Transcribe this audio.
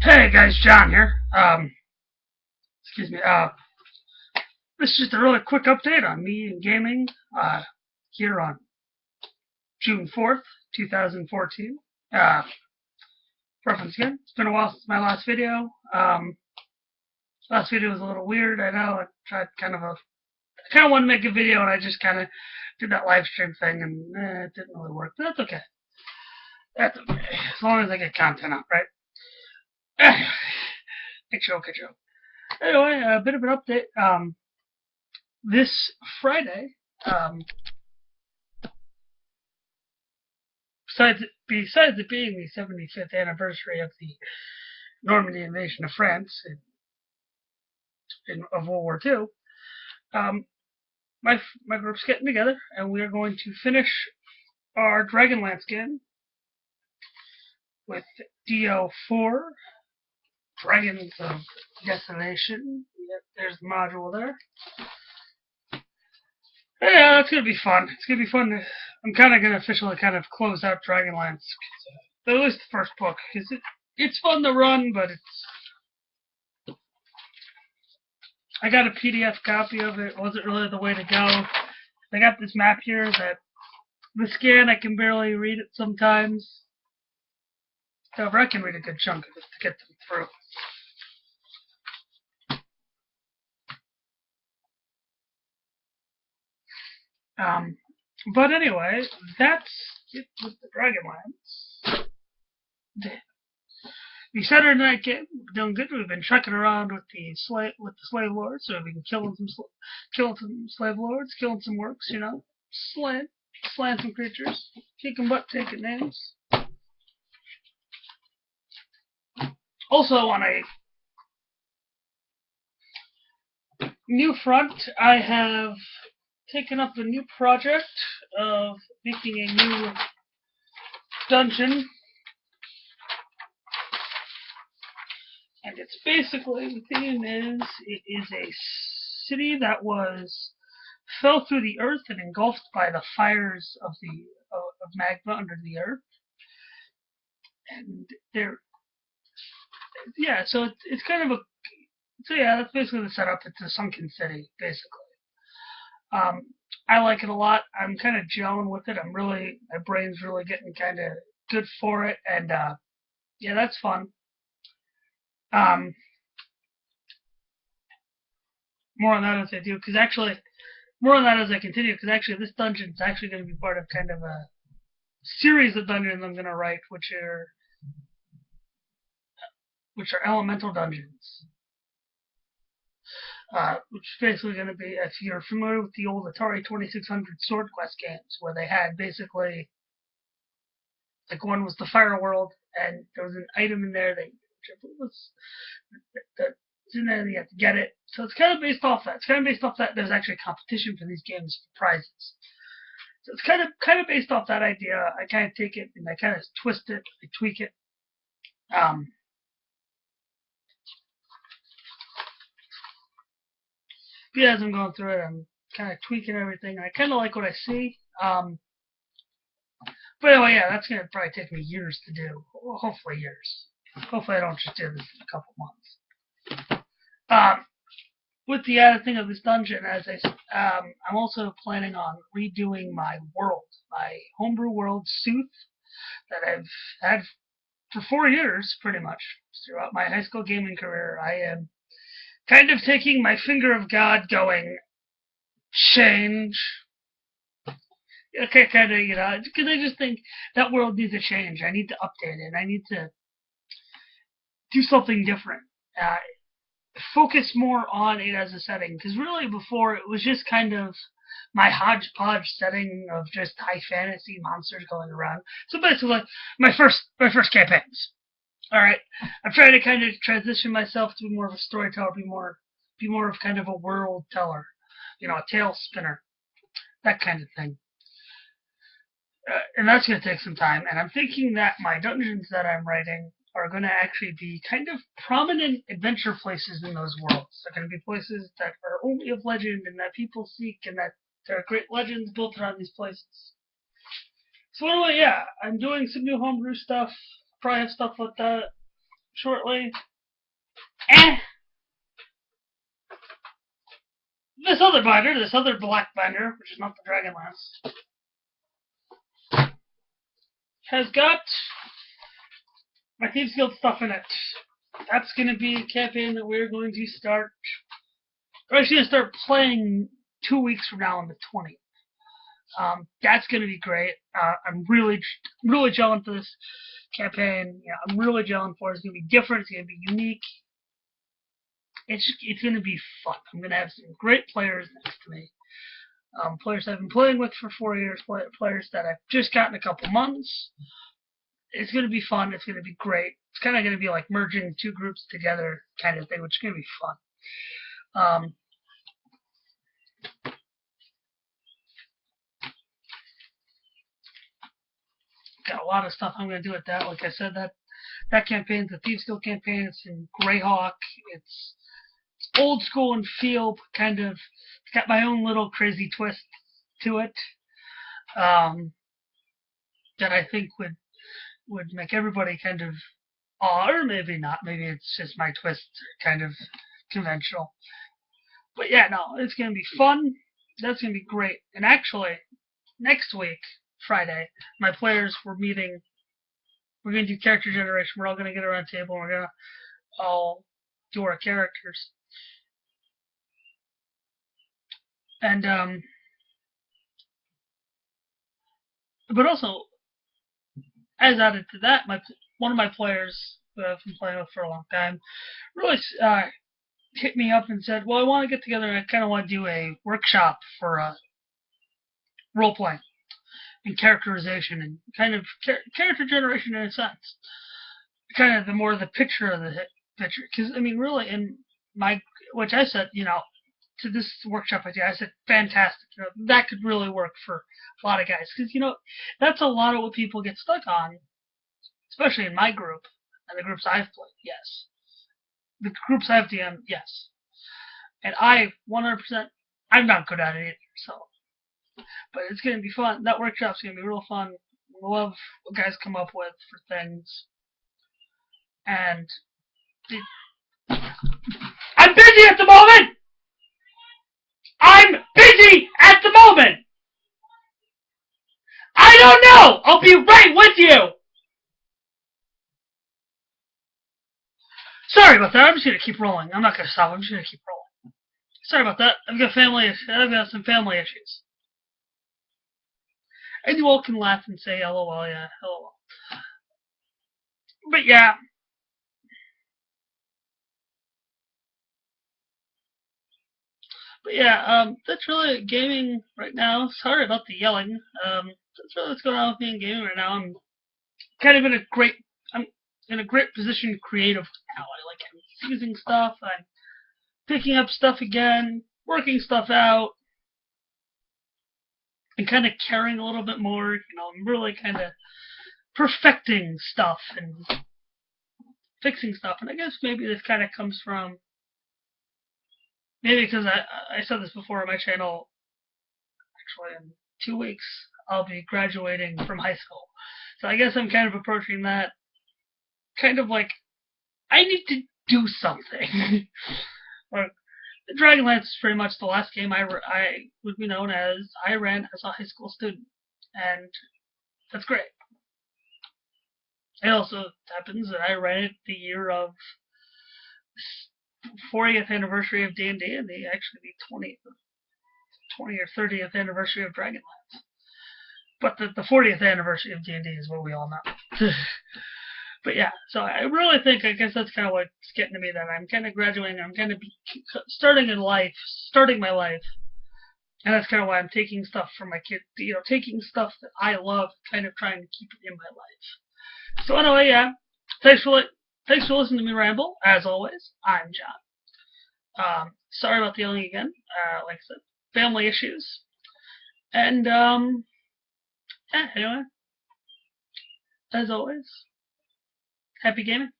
Hey guys, John here. Excuse me. This is just a really quick update on me and gaming. Here on June 4th, 2014. Reference again. It's been a while since my last video. Last video was a little weird. I know. I tried I kind of wanted to make a video, and I just kind of did that live stream thing, and it didn't really work. But that's okay. That's okay. As long as I get content up, right? Good show. Anyway, a bit of an update. This Friday, besides it being the 75th anniversary of the Normandy invasion of France of World War II, my group's getting together, and we are going to finish our Dragonlance game with DO4, Dragons of Desolation. Yep, there's the module there. Yeah, that's gonna be fun. It's gonna be fun. I'm kind of gonna officially kind of close out Dragonlance, at least the first book, because it's fun to run, but I got a PDF copy of it. It wasn't really the way to go. I got this map here that the scan I can barely read it sometimes. However, I can read a good chunk of it to get them through. But anyway, that's it with the Dragonlance. The Saturday night game, we're doing good. We've been trekking around with the slave lords, so we've been killing some slave lords, killing some works, slaying some creatures, kicking butt, taking names. Also, on a new front, I have taken up a new project of making a new dungeon. And it's basically, the theme is, it is a city that fell through the earth and engulfed by the fires of magma under the earth. And so it's kind of that's basically the setup. It's a sunken city, basically. I like it a lot. I'm kind of gelling with it. My brain's really getting kind of good for it, and that's fun. More on that as I continue, because actually this dungeon is actually going to be part of kind of a series of dungeons I'm going to write, which are elemental dungeons. Which is basically going to be, if you're familiar with the old Atari 2600 Sword Quest games, where they had basically, like, one was the Fire World, and there was an item in there that in there, and you have to get it. So it's kind of based off that. There's actually a competition for these games for prizes. So it's kind of based off that idea. I kind of take it and I kind of twist it, I tweak it. But as I'm going through it, I'm kind of tweaking everything. I kind of like what I see. But anyway, that's going to probably take me years to do. Well, hopefully years. Hopefully I don't just do this in a couple months. With the added thing of this dungeon, I'm also planning on redoing my homebrew world, Sooth, that I've had for 4 years, pretty much, throughout my high school gaming career. I am kind of taking my finger of God, going, change. Okay, kind of, because I just think that world needs a change. I need to update it. I need to do something different. Focus more on it as a setting, because really before it was just kind of my hodgepodge setting of just high fantasy monsters going around. So basically, my first campaigns. All right, I'm trying to kind of transition myself to be more of a storyteller, be more of kind of a world teller, a tale spinner, that kind of thing. And that's going to take some time. And I'm thinking that my dungeons that I'm writing are going to actually be kind of prominent adventure places in those worlds. They're going to be places that are only of legend and that people seek, and that there are great legends built around these places. So anyway, I'm doing some new homebrew stuff. Probably have stuff like that shortly. Eh. This other binder, this other black binder, which is not the Dragonlance, has got my Thieves Guild stuff in it. That's going to be a campaign that we're going to start. We're actually going to start playing 2 weeks from now on the 20th. That's going to be great. I'm really gelling for this campaign. Yeah, I'm really gelling for it. It's going to be different. It's going to be unique. It's going to be fun. I'm going to have some great players next to me. Players I've been playing with for 4 years. Players that I've just gotten a couple months. It's going to be fun. It's going to be great. It's kind of going to be like merging two groups together kind of thing, which is going to be fun. Got a lot of stuff I'm going to do with that. Like I said, that campaign, the Thieves Guild campaign, it's in Greyhawk. It's old school and feel, but kind of, it's got my own little crazy twist to it that I think would make everybody kind of awe, or maybe not. Maybe it's just my twist, kind of conventional. But yeah, no, it's going to be fun. That's going to be great. And actually, next week, Friday, my players were meeting. We're going to do character generation. We're all going to get around a table and we're going to all do our characters. And, but also, as added to that, one of my players who I've been playing with for a long time really hit me up and said, well, I want to get together and I kind of want to do a workshop for role-playing and characterization and kind of character generation in a sense. Kind of the more the picture of the picture. Because, I mean, really, in which I said, to this workshop idea, I said, fantastic. That could really work for a lot of guys. Because, that's a lot of what people get stuck on, especially in my group and the groups I've played, yes. The groups I've DM'd, yes. And I, 100%, I'm not good at it either, so. But it's going to be fun. That workshop's going to be real fun. I love what guys come up with for things. And I'm busy at the moment! I'm busy at the moment! I don't know! I'll be right with you! Sorry about that. I'm just going to keep rolling. I'm not going to stop. I'm just going to keep rolling. Sorry about that. I've got some family issues. And you all can laugh and say, LOL, yeah, LOL. But yeah. That's really gaming right now. Sorry about the yelling. That's really what's going on with me in gaming right now. I'm kind of in a great position creative now. I'm using stuff. I'm picking up stuff again, working stuff out, and kind of caring a little bit more. I'm really kind of perfecting stuff and fixing stuff. And I guess maybe this kind of comes from, maybe because I said this before on my channel, actually in 2 weeks, I'll be graduating from high school. So I guess I'm kind of approaching that kind of like, I need to do something. The Dragonlance is pretty much the last game I would be known as I ran as a high school student. And that's great. It also happens that I ran it the year of 40th anniversary of D&D and the 20 or 30th anniversary of Dragonlance. But the 40th anniversary of D&D is what we all know. But yeah, so I really think, I guess that's kind of what's getting to me, that I'm kind of graduating, I'm kind of starting my life. And that's kind of why I'm taking stuff from my kids, taking stuff that I love, kind of trying to keep it in my life. So anyway, yeah, thanks for listening to me ramble. As always, I'm John. Sorry about the yelling again. Like I said, family issues. And, anyway, as always, happy gaming.